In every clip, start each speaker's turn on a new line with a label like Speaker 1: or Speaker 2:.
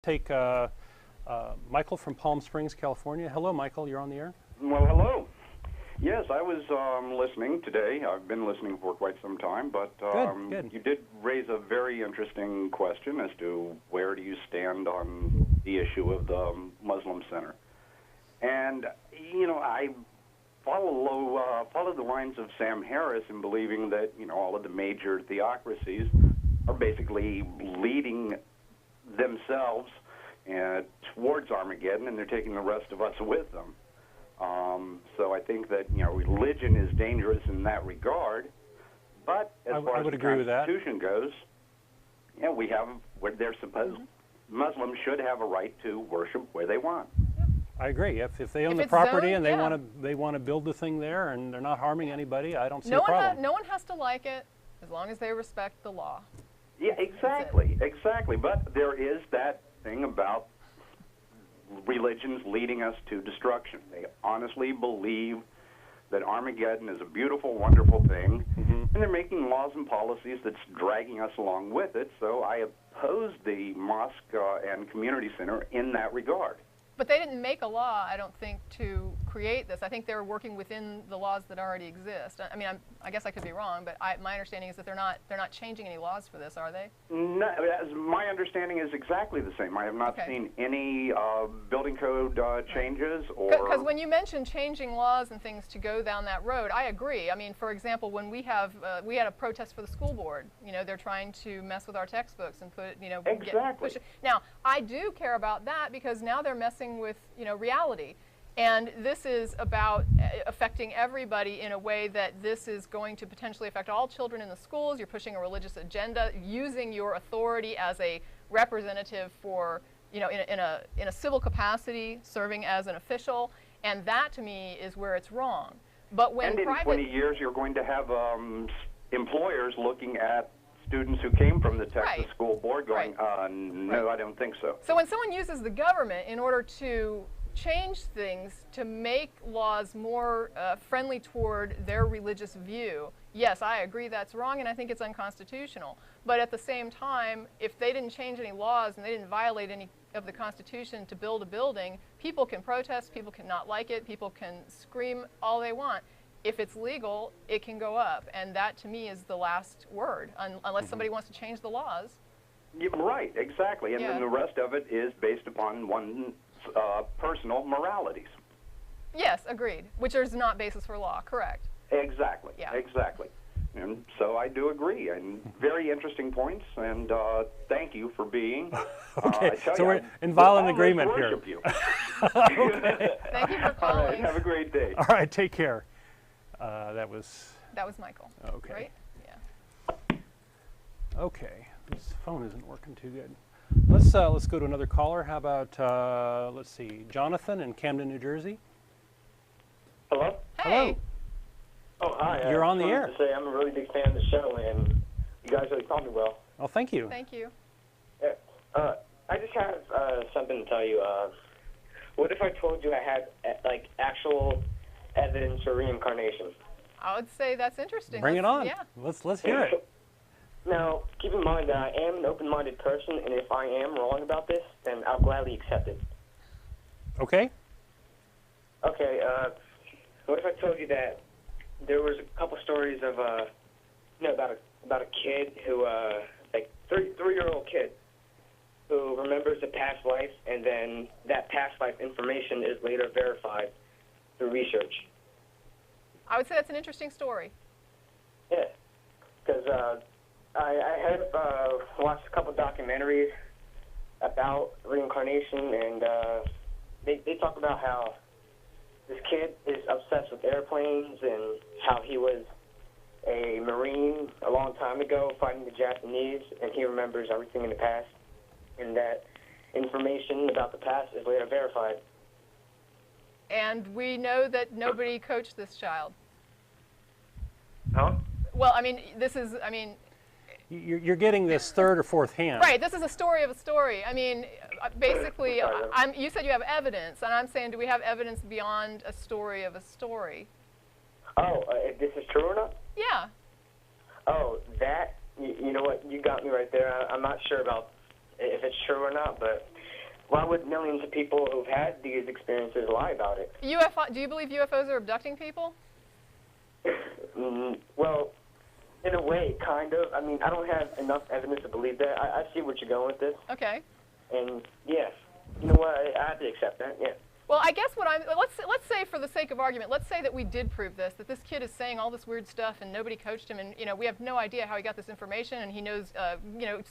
Speaker 1: take Michael from Palm Springs, California. Hello, Michael. You're on the air.
Speaker 2: Well, hello. Yes, I was listening today. I've been listening for quite some time, but
Speaker 1: good.
Speaker 2: You did raise a very interesting question as to where do you stand on the issue of the Muslim Center. And, you know, I follow the lines of Sam Harris in believing that, you know, all of the major theocracies are basically leading themselves towards Armageddon, and they're taking the rest of us with them. So I think that, you know, religion is dangerous in that regard. But as far as the Constitution goes, you know, we have where they're supposed Muslims should have a right to worship where they want.
Speaker 1: I agree. If they own the property and they want to build the thing there and they're not harming anybody, I don't see a problem.
Speaker 3: No one has to like it as long as they respect the law.
Speaker 2: Yeah, exactly. But there is that thing about religions leading us to destruction. They honestly believe that Armageddon is a beautiful, wonderful thing, and they're making laws and policies that's dragging us along with it. So I oppose the mosque and community center in that regard.
Speaker 3: But they didn't make a law, I don't think, to create this. I think they're working within the laws that already exist. I mean, I guess I could be wrong, but my understanding is that they're not changing any laws for this, are they?
Speaker 2: No, my understanding is exactly the same. I have not seen any building code changes or...
Speaker 3: Because when you mention changing laws and things to go down that road, I agree. I mean, for example, when we had a protest for the school board, you know, they're trying to mess with our textbooks and put, you know...
Speaker 2: Exactly.
Speaker 3: Now, I do care about that because now they're messing with, you know, reality. And this is about affecting everybody in a way that this is going to potentially affect all children in the schools. You're pushing a religious agenda, using your authority as a representative for, you know, in a civil capacity, serving as an official. And that, to me, is where it's wrong. But when
Speaker 2: in 20 years, you're going to have employers looking at students who came from the Texas school board going, no, I don't think so.
Speaker 3: So when someone uses the government in order to change things, to make laws more friendly toward their religious view, yes, I agree that's wrong, and I think it's unconstitutional. But at the same time, if they didn't change any laws and they didn't violate any of the Constitution to build a building, people can protest, people can not like it, people can scream all they want. If it's legal, it can go up, and that to me is the last word, unless somebody wants to change the laws.
Speaker 2: Yeah, right, exactly, and then the rest of it is based upon one's personal moralities.
Speaker 3: Yes, agreed, which is not basis for law, correct.
Speaker 2: Exactly, exactly. And so I do agree, and very interesting points, and thank you for being.
Speaker 1: Okay, so we're in violent agreement here.
Speaker 2: You.
Speaker 3: Okay. Thank you for calling.
Speaker 2: All right, have a great day.
Speaker 1: All right, take care. That was
Speaker 3: Michael.
Speaker 1: Okay.
Speaker 3: Right? Yeah.
Speaker 1: Okay. This phone isn't working too good. Let's go to another caller. How about let's see, Jonathan in Camden, New Jersey.
Speaker 4: Hello.
Speaker 3: Hey.
Speaker 4: Oh, hi.
Speaker 1: You're on the air.
Speaker 4: To say I'm a really big fan of the show, and you guys really taught me well.
Speaker 1: Oh, thank you.
Speaker 3: Thank you.
Speaker 4: Yeah. I just have something to tell you. What if I told you I had like actual evidence for reincarnation?
Speaker 3: I would say that's interesting.
Speaker 1: Bring it on.
Speaker 3: Yeah.
Speaker 1: Let's hear it.
Speaker 4: Now, keep in mind that I am an open-minded person, and if I am wrong about this, then I'll gladly accept it.
Speaker 1: Okay.
Speaker 4: Okay. What if I told you that there was a couple stories of about a kid who like three-year-old kid who remembers a past life, and then that past life information is later verified through research.
Speaker 3: I would say that's an interesting story.
Speaker 4: Yeah, because I have watched a couple documentaries about reincarnation, and they talk about how this kid is obsessed with airplanes and how he was a Marine a long time ago fighting the Japanese, and he remembers everything in the past, and that information about the past is later verified.
Speaker 3: And we know that nobody coached this child.
Speaker 4: Huh?
Speaker 3: Well, I mean,
Speaker 1: You're getting this third or fourth hand.
Speaker 3: Right, this is a story of a story. I mean, basically, you said you have evidence, and I'm saying, do we have evidence beyond a story of a story?
Speaker 4: Oh, if this is true or not?
Speaker 3: Yeah.
Speaker 4: Oh, that, you know what, you got me right there. I'm not sure about if it's true or not, but why would millions of people who've had these experiences lie about it?
Speaker 3: Do you believe UFOs are abducting people?
Speaker 4: Well, in a way, kind of. I mean, I don't have enough evidence to believe that. I see what you're going with this.
Speaker 3: Okay.
Speaker 4: And, yes, you know what? I have to accept that, yeah.
Speaker 3: Well, I guess let's say for the sake of argument, let's say that we did prove this, that this kid is saying all this weird stuff and nobody coached him, and we have no idea how he got this information, and he knows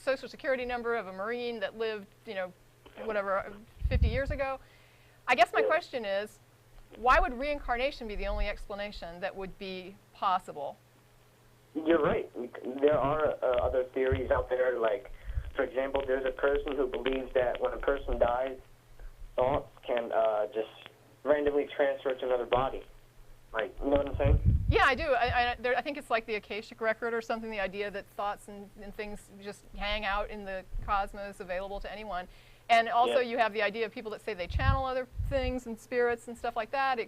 Speaker 3: social security number of a Marine that lived whatever 50 years ago. I guess my question is, why would reincarnation be the only explanation that would be possible?
Speaker 4: You're right. There are other theories out there, like, for example, there's a person who believes that when a person dies, thoughts can just randomly transfer to another body. Like, you know what I'm saying?
Speaker 3: Yeah, I do. I think it's like the Akashic record or something, the idea that thoughts and things just hang out in the cosmos, available to anyone. And also you have the idea of people that say they channel other things and spirits and stuff like that.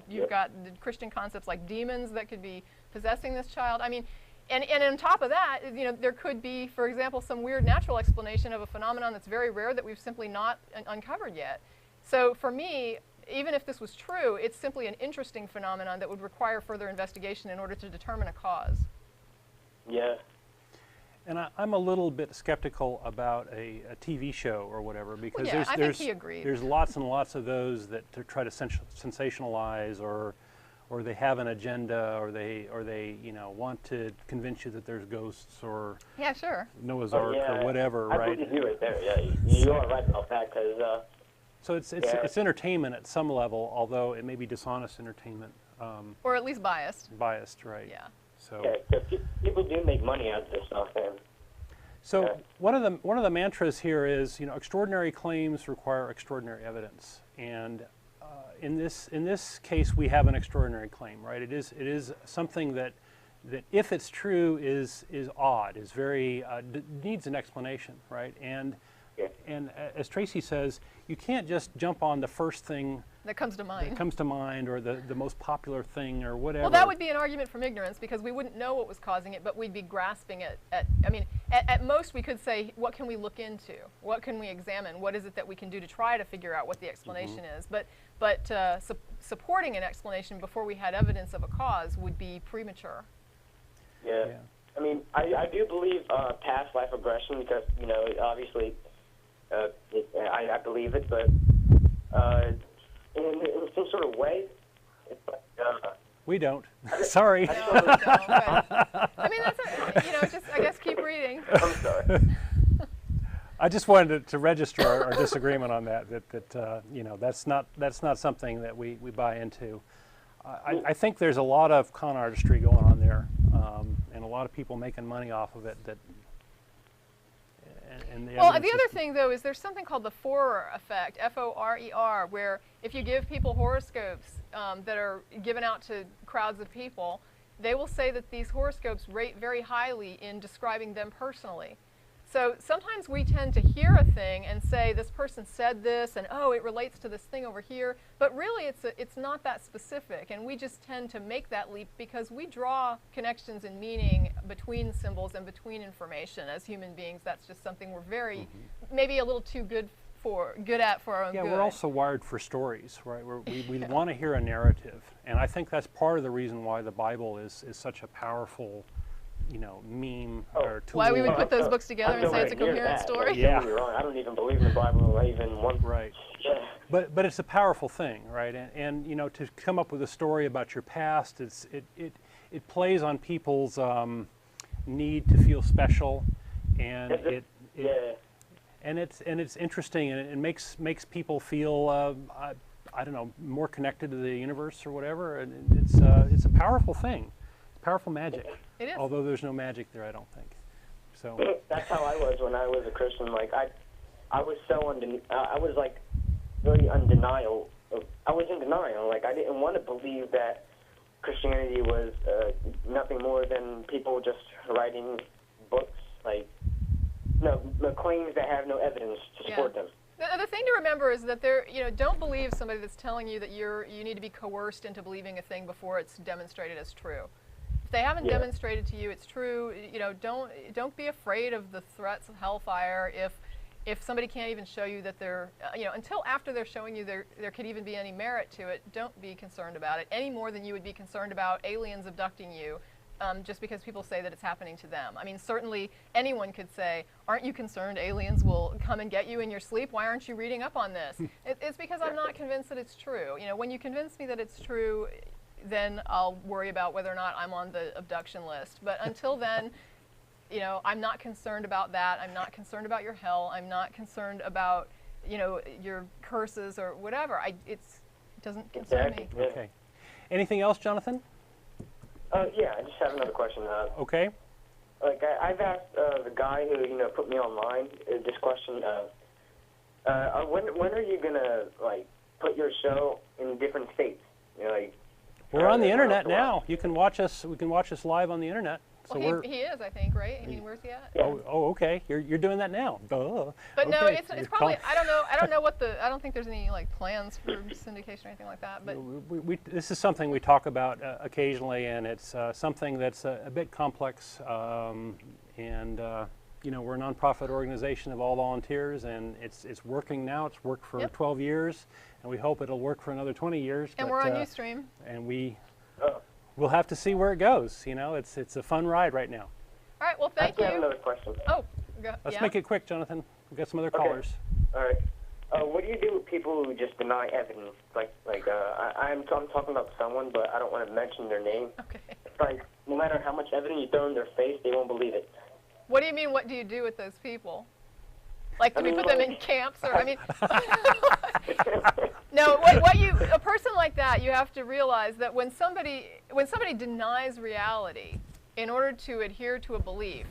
Speaker 3: You've got the Christian concepts like demons that could be possessing this child. I mean, and on top of that, there could be, for example, some weird natural explanation of a phenomenon that's very rare that we've simply not uncovered yet. So for me, even if this was true, it's simply an interesting phenomenon that would require further investigation in order to determine a cause.
Speaker 4: Yeah.
Speaker 1: And I'm a little bit skeptical about a TV show or whatever, because
Speaker 3: I think he agreed.
Speaker 1: there's lots and lots of those that to try to sensationalize, or they have an agenda, or they want to convince you that there's ghosts or Noah's Ark or whatever,
Speaker 4: I
Speaker 1: right?
Speaker 4: believe you right there. Yeah, you are right about that, because.
Speaker 1: So it's entertainment at some level, although it may be dishonest entertainment.
Speaker 3: Or at least biased.
Speaker 1: Biased, right?
Speaker 3: Yeah.
Speaker 1: So.
Speaker 4: Yeah, people do make money out of this stuff, man.
Speaker 1: So one of the mantras here is, extraordinary claims require extraordinary evidence, and in this case we have an extraordinary claim, right? It is something that if it's true is odd, is very needs an explanation, right? And as Tracy says, you can't just jump on the first thing
Speaker 3: that comes to mind.
Speaker 1: Or the most popular thing or whatever.
Speaker 3: Well, that would be an argument from ignorance, because we wouldn't know what was causing it, but we'd be grasping at most we could say, what can we look into? What can we examine? What is it that we can do to try to figure out what the explanation is? But supporting an explanation before we had evidence of a cause would be premature.
Speaker 4: Yeah. I mean, I do believe past life regression, because, obviously I believe it, but in some sort of way, it's like,
Speaker 1: we don't. Sorry.
Speaker 3: No, we don't. I mean, that's just I guess keep reading.
Speaker 4: I'm sorry.
Speaker 1: I just wanted to register our disagreement on that. That's not something that we buy into. I think there's a lot of con artistry going on there, and a lot of people making money off of it. The
Speaker 3: other thing, though, is there's something called the Forer effect, F-O-R-E-R, where if you give people horoscopes that are given out to crowds of people, they will say that these horoscopes rate very highly in describing them personally. So sometimes we tend to hear a thing and say, this person said this, and oh, it relates to this thing over here, but really it's not that specific, and we just tend to make that leap because we draw connections and meaning between symbols and between information as human beings. That's just something we're very, maybe a little too good at for our own good.
Speaker 1: Yeah, we're also wired for stories, right? We want to hear a narrative, and I think that's part of the reason why the Bible is such a powerful meme or tool.
Speaker 3: Why we would put those books together and say it's a coherent story?
Speaker 1: Yeah.
Speaker 4: I don't even believe in the Bible even one.
Speaker 1: Right.
Speaker 4: Yeah.
Speaker 1: But it's a powerful thing, right? And to come up with a story about your past, it plays on people's need to feel special, and it's interesting, and it makes people feel I don't know, more connected to the universe or whatever, and it's a powerful thing. It's powerful magic.
Speaker 3: It is.
Speaker 1: Although there's no magic there, I don't think. So
Speaker 4: that's how I was when I was a Christian. Like I was so I was like really undenial. I was in denial. Like I didn't want to believe that Christianity was nothing more than people just writing books, like the claims that have no evidence to support them.
Speaker 3: The thing to remember is that don't believe somebody that's telling you that you need to be coerced into believing a thing before it's demonstrated as true. If they haven't demonstrated to you it's true, don't be afraid of the threats of hellfire. if somebody can't even show you that they're, until after they're showing you there could even be any merit to it, don't be concerned about it any more than you would be concerned about aliens abducting you just because people say that it's happening to them. I mean, certainly anyone could say, aren't you concerned aliens will come and get you in your sleep? Why aren't you reading up on this? It's because I'm not convinced that it's true. When you convince me that it's true, then I'll worry about whether or not I'm on the abduction list. But until then, I'm not concerned about that. I'm not concerned about your hell. I'm not concerned about, your curses or whatever. It doesn't concern me.
Speaker 1: Okay. Anything else, Jonathan?
Speaker 4: Yeah, I just have another question.
Speaker 1: Okay.
Speaker 4: Like I've asked the guy who put me online this question. When are you gonna put your show in different states?
Speaker 1: We're on the internet now. You can watch us. We can watch us live on the internet. So
Speaker 3: well, he is, I think, right? I mean, where's he at?
Speaker 1: Yeah. Oh, okay. You're doing that now. Duh.
Speaker 3: But no,
Speaker 1: okay.
Speaker 3: it's probably. I don't know what I don't think there's any plans for syndication or anything like that. But
Speaker 1: this is something we talk about occasionally, and it's something that's a bit complex. We're a nonprofit organization of all volunteers, and it's working now. It's worked for 12 years, and we hope it'll work for another 20 years.
Speaker 3: And we're on Ustream.
Speaker 1: And we'll have to see where it goes. It's a fun ride right now.
Speaker 3: All right. Well, thank you.
Speaker 4: I have another question.
Speaker 3: Oh,
Speaker 1: Let's make it quick, Jonathan. We've got some other callers.
Speaker 4: All right. What do you do with people who just deny evidence? I'm talking about someone, but I don't want to mention their name.
Speaker 3: Okay.
Speaker 4: It's no matter how much evidence you throw in their face, they won't believe it.
Speaker 3: What do you mean? What do you do with those people? Do we put them in camps, or I mean? No. A person like that, you have to realize that when somebody denies reality in order to adhere to a belief,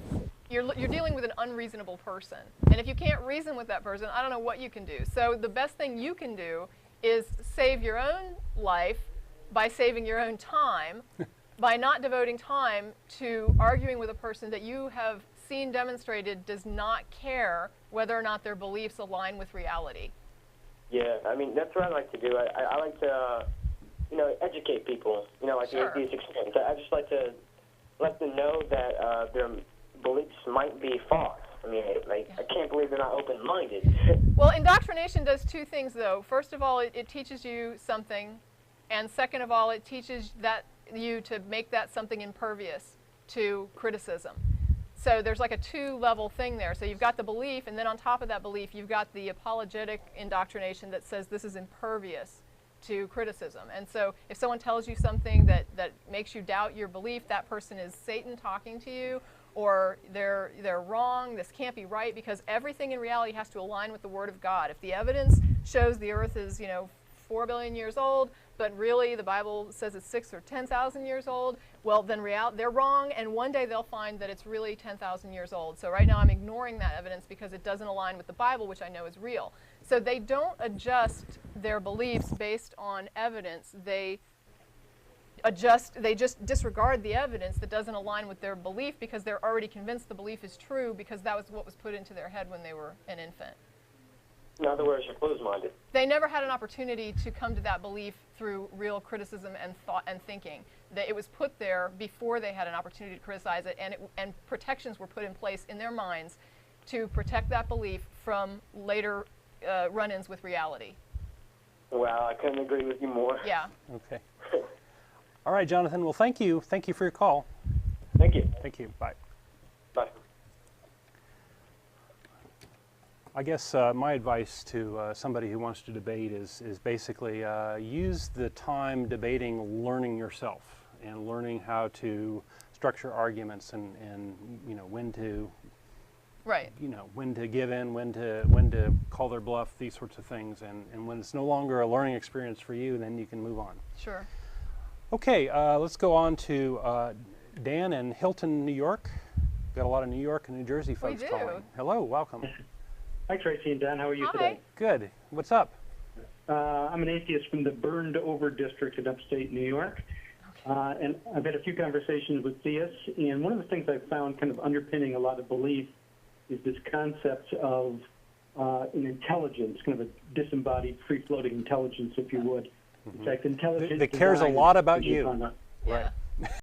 Speaker 3: you're dealing with an unreasonable person. And if you can't reason with that person, I don't know what you can do. So the best thing you can do is save your own life by saving your own time, by not devoting time to arguing with a person that you have seen demonstrated does not care whether or not their beliefs align with reality.
Speaker 4: Yeah, I mean, that's what I like to do. I like to, educate people, like the Atheist Experience. I just like to let them know that their beliefs might be false. I mean, I can't believe they're not open-minded.
Speaker 3: Well, indoctrination does two things, though. First of all, it teaches you something, and second of all, it teaches you to make that something impervious to criticism. So there's like a two-level thing there. So you've got the belief, and then on top of that belief, you've got the apologetic indoctrination that says this is impervious to criticism. And so if someone tells you something that makes you doubt your belief, that person is Satan talking to you, or they're wrong, this can't be right, because everything in reality has to align with the Word of God. If the evidence shows the earth is, 4 billion years old, but really the Bible says it's 6 or 10,000 years old, well, then they're wrong, and one day they'll find that it's really 10,000 years old. So right now I'm ignoring that evidence because it doesn't align with the Bible, which I know is real. So they don't adjust their beliefs based on evidence. They just disregard the evidence that doesn't align with their belief because they're already convinced the belief is true because that was what was put into their head when they were an infant.
Speaker 4: In other words, you're closed-minded.
Speaker 3: They never had an opportunity to come to that belief through real criticism and thought and thinking. It was put there before they had an opportunity to criticize it, and protections were put in place in their minds to protect that belief from later run-ins with reality.
Speaker 4: Wow, I couldn't agree with you more.
Speaker 3: Yeah.
Speaker 1: Okay. All right, Jonathan. Well, thank you. Thank you for your call.
Speaker 4: Thank you.
Speaker 1: Thank you. Bye.
Speaker 4: Bye.
Speaker 1: I guess my advice to somebody who wants to debate is basically use the time debating learning yourself and learning how to structure arguments and when to when to give in, when to call their bluff, these sorts of things, and when it's no longer a learning experience for you, then you can move on.
Speaker 3: Sure.
Speaker 1: Okay, let's go on to Dan in Hilton, New York. Got a lot of New York and New Jersey folks calling. Hello, welcome.
Speaker 5: Hi, Tracy and Dan. How are you today?
Speaker 1: Good. What's up?
Speaker 5: I'm an atheist from the burned-over district in upstate New York. Okay. And I've had a few conversations with theists, and one of the things I've found kind of underpinning a lot of belief is this concept of an intelligence, kind of a disembodied, free-floating intelligence, if you would. In fact, intelligence
Speaker 1: that cares a lot about you.
Speaker 5: Yeah.